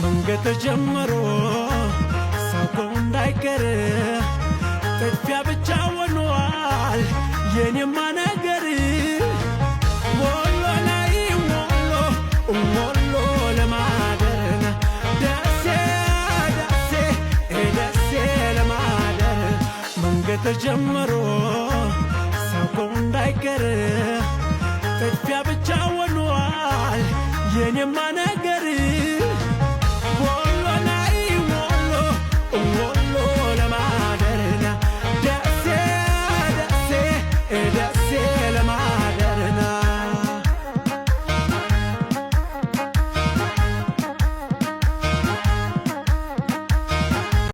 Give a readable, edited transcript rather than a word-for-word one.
መንገድ ተጀምሮ ሰው እንዳይቀር ጥፊያ ብቻ ሆኗል የኔማ ነገር ወሎ ላይ ወሎ ለማደር ደሴ ለማደር መንገድ ተጀምሮ ሰው እንዳይቀር ጥፊያ ብቻ ሆኗል የኔማ ነገር